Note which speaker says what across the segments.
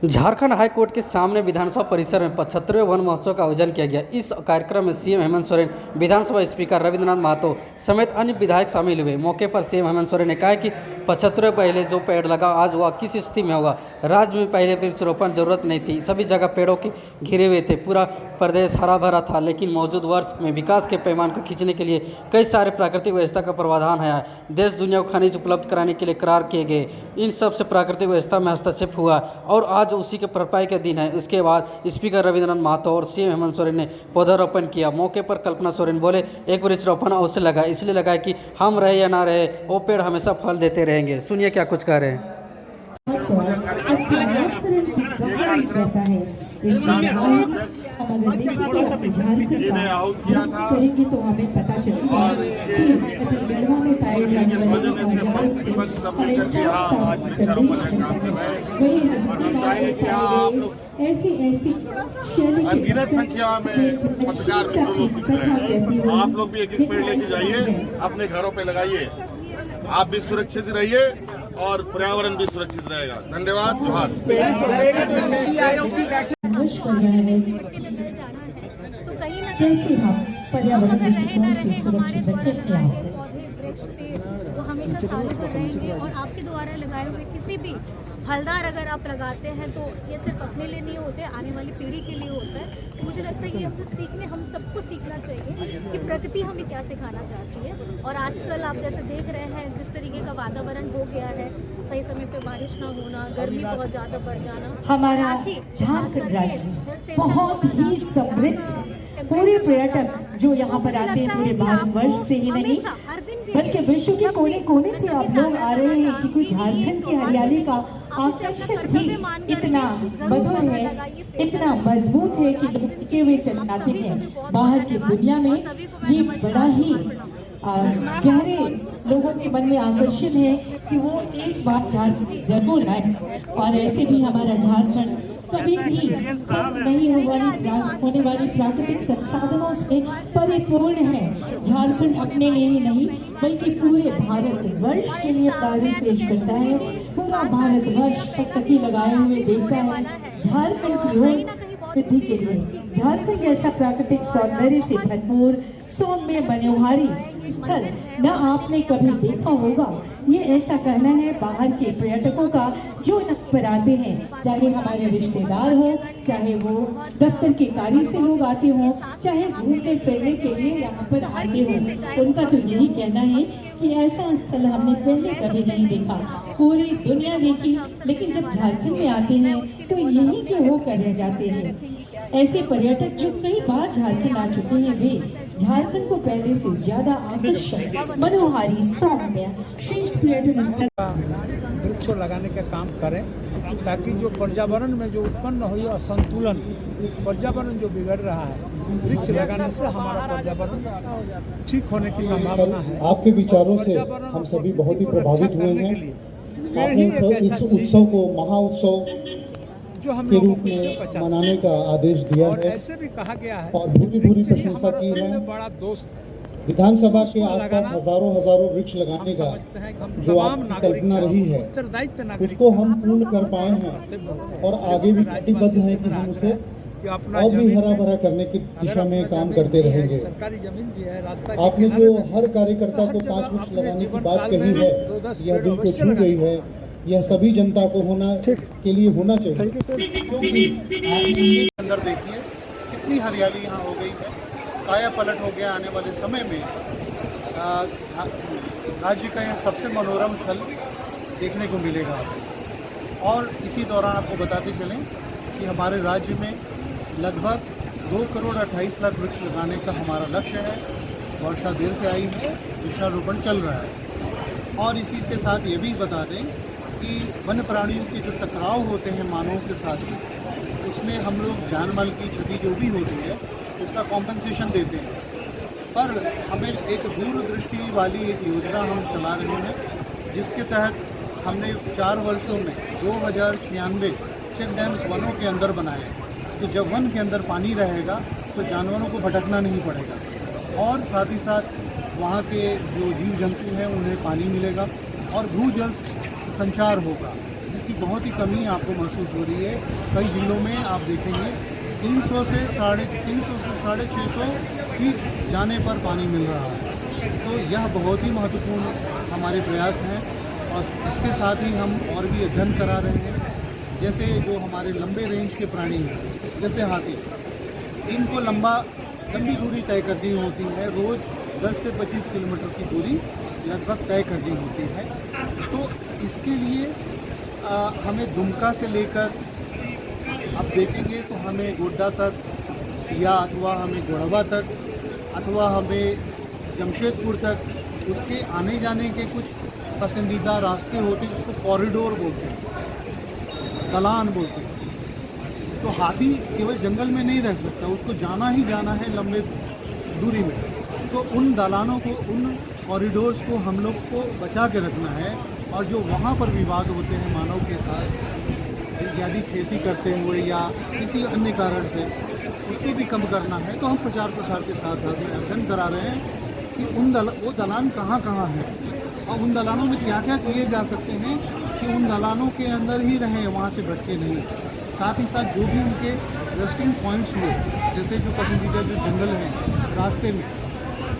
Speaker 1: Jharkhand high court के सामने विधानसभा परिसर में 75वें वन महोत्सव का आयोजन किया गया। इस कार्यक्रम में सीएम हेमंत सोरेन, विधानसभा स्पीकर रविंद्रनाथ महतो समेत अन्य विधायक शामिल हुए। मौके पर सीएम हेमंत सोरेन ने कहा कि 75वें पहले जो पेड़ लगा आज वह किस स्थिति में होगा। राज्य में पहले वृक्षारोपण जरूरत नहीं थी, सभी जगह पेड़ों के घिरे हुए थे, पूरा प्रदेश हरा भरा था। लेकिन मौजूद वर्ष में विकास के पैमाने को खींचने के लिए कई सारे प्राकृतिक व्यवस्था का प्रावधान है। देश दुनिया को खनिज उपलब्ध कराने के लिए करार किए गए। इन सब से प्राकृतिक व्यवस्था में हस्तक्षेप हुआ और आज उसी के भरपाई का दिन है। इसके बाद स्पीकर रविंद्रनाथ महतो और सीएम हेमंत सोरेन ने पौधारोपण किया। मौके पर कल्पना सोरेन बोले, एक वृक्षारोपण अवश्य लगा, इसलिए लगा कि हम रहे या ना रहे वो पेड़ हमेशा फल देते रहेंगे। सुनिए क्या कुछ कह रहे हैं।
Speaker 2: करेंगे तो हमें पता चलेगा कि गढ़वा में पाए जाने वाले ऐसी
Speaker 3: अनगिनत संख्या में पत्रकार मित्रों लोग दिख रहे हैं। आप लोग भी एक एक पेड़ लेके जाइए, अपने घरों पे लगाइए। आप भी सुरक्षित रहिए और पर्यावरण भी सुरक्षित रहेगा। धन्यवाद।
Speaker 2: कैसे हम पर्यावरण दृष्टिकोण से सुरक्षित रखें
Speaker 4: वो हमेशा साबित रहेंगे। और आपके द्वारा लगाए हुए किसी भी फलदार अगर आप लगाते हैं तो ये सिर्फ अपने लिए नहीं होते, आने वाली पीढ़ी के लिए होता है। तो मुझे लगता है कि हम सबको सीखना चाहिए कि प्रकृति हमें क्या सिखाना चाहती है। और आजकल आप जैसे देख रहे हैं जिस तरीके का वातावरण हो गया है, सही समय पे बारिश ना होना, गर्मी बहुत ज़्यादा बढ़ जाना।
Speaker 2: हमारा झारखंड राज्य बहुत ही समृद्ध, पूरे पर्यटक जो यहाँ पर आते हैं पूरे भारतवर्ष से ही नहीं बल्कि विश्व के कोने कोने से आप लोग आ रहे हैं कि कोई झारखंड की हरियाली का आकर्षण ही इतना मधुर है, इतना मजबूत है कि नीचे हुए चल जाते हैं। बाहर की दुनिया में ये बड़ा ही गहरे लोगों के मन में आकर्षण है कि वो एक बार झारखंड जरूर आए। और ऐसे भी हमारा झारखंड कभी भी कम नहीं होने वाली प्राकृतिक संसाधनों से परिपूर्ण है। झारखंड अपने लिए ही नहीं बल्कि पूरे भारतवर्ष के लिए तारीफ पेश करता है। पूरा भारतवर्ष तकतकी लगाए हुए देखता है झारखंड की ओर वृद्धि के लिए। झारखंड जैसा प्राकृतिक सौंदर्य से भरपूर सौम्य मनोहारी स्थल न आपने कभी देखा होगा। ये ऐसा कहना है बाहर के पर्यटकों का जो यहाँ पर आते हैं, चाहे हमारे रिश्तेदार हो, चाहे वो दफ्तर के कार्य से लोग आते हों, चाहे घूमने फिरने के लिए यहाँ पर आते हों, उनका तो यही कहना है कि ऐसा स्थल हमने पहले कभी नहीं देखा। पूरी दुनिया देखी लेकिन जब झारखंड में आते हैं तो यही के होकर रह जाते हैं। ऐसे पर्यटक जो कई बार झारखंड आ चुके हैं वे झारखंड को पहले से ज्यादा आकर्षक, मनोहारी, सौम्य, श्रेष्ठ पर्यटन स्थल
Speaker 5: वृक्ष लगाने का काम करें ताकि जो पर्यावरण में जो उत्पन्न हुई असंतुलन, पर्यावरण जो बिगड़ रहा है, वृक्ष लगाने से हमारा पर्यावरण ठीक होने की संभावना है।
Speaker 6: आपके विचारों से हम सभी बहुत ही प्रभावित हुए हैं। आपने इस उत्सव को महाउत्सव
Speaker 5: जो हम
Speaker 6: के रूप में मनाने का आदेश दिया है।
Speaker 5: ऐसे भी कहा गया है
Speaker 6: और भूरी प्रशंसा की है।
Speaker 5: बड़ा दोस्त
Speaker 6: विधानसभा के आसपास हजारों वृक्ष लगाने का जो आपकी कल्पना रही है उसको हम पूर्ण कर पाए हैं और आगे भी कटिबद्ध हैं कि हम उसे और भी हरा भरा करने की दिशा में काम करते रहेंगे। आपने जो हर कार्यकर्ता को 5 वृक्ष लगाने की बात कही है, यह दिल को छू गई है। यह सभी जनता को के लिए होना चाहिए, क्योंकि
Speaker 3: अंदर देखिए कितनी हरियाली यहाँ हो गई है, काया पलट हो गया। आने वाले समय में राज्य का यह सबसे मनोरम स्थल देखने को मिलेगा। और इसी दौरान आपको बताते चलें कि हमारे राज्य में लगभग 2 करोड़ 28 लाख वृक्ष लगाने का हमारा लक्ष्य है। वर्षा देर से आई है, वृक्षारोपण चल रहा है। और इसी के साथ ये भी बता दें कि वन्य प्राणियों के जो टकराव होते हैं मानवों के साथ, उसमें हम लोग जान माल की क्षति जो भी होती है उसका कॉम्पनसेशन देते हैं। पर हमें एक दूरदृष्टि वाली एक योजना हम चला रहे हैं जिसके तहत हमने 4 वर्षों में 2096 चेक डैम्स वनों के अंदर बनाए। तो जब वन के अंदर पानी रहेगा तो जानवरों को भटकना नहीं पड़ेगा और साथ ही साथ वहाँ के जो जीव जंतु हैं उन्हें पानी मिलेगा और भूजल संचार होगा, इसकी बहुत ही कमी आपको महसूस हो रही है। कई जिलों में आप देखेंगे 300 से 650 फीट जाने पर पानी मिल रहा है। तो यह बहुत ही महत्वपूर्ण हमारे प्रयास हैं और इसके साथ ही हम और भी अध्ययन करा रहे हैं। जैसे जो हमारे लंबे रेंज के प्राणी हैं, जैसे हाथी, इनको लंबी दूरी तय करनी होती है। रोज़ 10 से 25 किलोमीटर की दूरी लगभग तय करनी होती है। तो इसके लिए हमें दुमका से लेकर आप देखेंगे तो हमें गोड्डा तक, या अथवा हमें गोड़वा तक, अथवा हमें जमशेदपुर तक उसके आने जाने के कुछ पसंदीदा रास्ते होते हैं, जिसको कॉरिडोर बोलते हैं, दलान बोलते हैं। तो हाथी केवल जंगल में नहीं रह सकता, उसको जाना ही जाना है लंबे दूरी में। तो उन दलानों को, उन कॉरिडोर्स को हम लोग को बचा के रखना है। और जो वहाँ पर विवाद होते हैं मानव के साथ, यदि खेती करते हुए या किसी अन्य कारण से, उसको भी कम करना है। तो हम प्रचार प्रसार के साथ साथ में अध्ययन करा रहे हैं कि वो दलान कहाँ कहाँ हैं और उन दलानों में क्या क्या किए जा सकते हैं कि उन दलानों के अंदर ही रहें, वहाँ से भटके नहीं। साथ ही साथ जो भी उनके रेस्टिंग पॉइंट्स हुए, जैसे जो पसंदीदा जो जंगल हैं रास्ते में,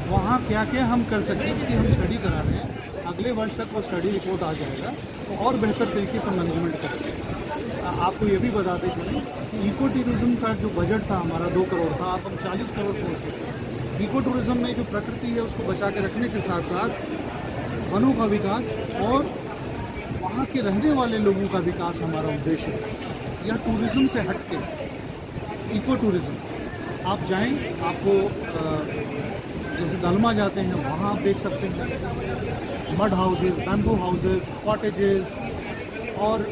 Speaker 3: वहाँ क्या क्या हम कर सकते हैं, उसकी हम स्टडी करा रहे हैं। अगले वर्ष तक वो स्टडी रिपोर्ट आ जाएगा तो और बेहतर तरीके से मैनेजमेंट करेंगे। आपको ये भी बताते चलें कि इको टूरिज़्म का जो बजट था हमारा 2 करोड़ था, अब हम 40 करोड़ पहुँच गए। इको टूरिज़्म में जो प्रकृति है उसको बचा के रखने के साथ साथ वनों का विकास और वहाँ के रहने वाले लोगों का विकास हमारा उद्देश्य है। यह टूरिज़्म से हट के इको टूरिज़्म। आप जाएं, आपको जैसे दलमा जाते हैं वहाँ आप देख सकते हैं mud houses, bamboo houses, cottages और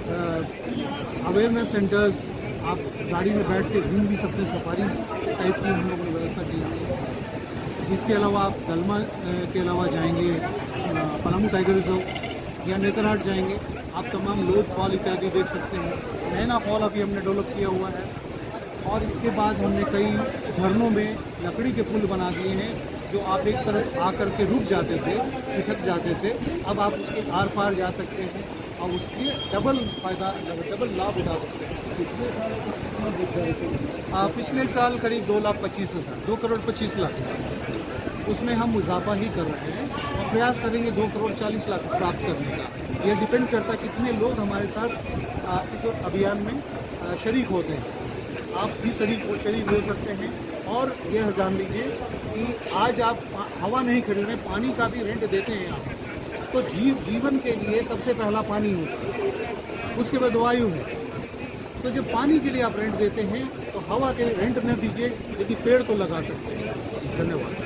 Speaker 3: अवेयरनेस सेंटर्स। आप गाड़ी में बैठ के घूम भी सकते हैं, सफारीज टाइप की हम लोगों ने व्यवस्था की है। इसके अलावा आप दलमा के अलावा जाएंगे पलामू टाइगर रिजर्व या नेतरहाट जाएंगे, आप तमाम लोध फॉल इत्यादि देख सकते हैं। नैना फॉल अभी हमने डेवलप किया हुआ है। और इसके बाद हमने कई झरनों में लकड़ी के पुल बना दिए हैं, जो आप एक तरफ आकर के रुक जाते थे, ठिठक जाते थे, अब आप उसके आर पार जा सकते हैं और उसके डबल लाभ उठा सकते हैं। पिछले साल करीब 2,25,000, 2 करोड़ 25 लाख। उसमें हम इजाफा ही कर रहे हैं और प्रयास करेंगे 2 करोड़ 40 लाख प्राप्त करने का। यह डिपेंड करता है कितने लोग हमारे साथ इस अभियान में शरीक होते हैं। आप भी शरीक हो सकते हैं। और यह जान लीजिए कि आज आप हवा नहीं खरीद रहे, पानी का भी रेंट देते हैं आप। तो जीवन के लिए सबसे पहला पानी होता है, उसके बाद वायु है। तो जब पानी के लिए आप रेंट देते हैं तो हवा के लिए रेंट न दीजिए, यदि पेड़ तो लगा सकते हैं। धन्यवाद।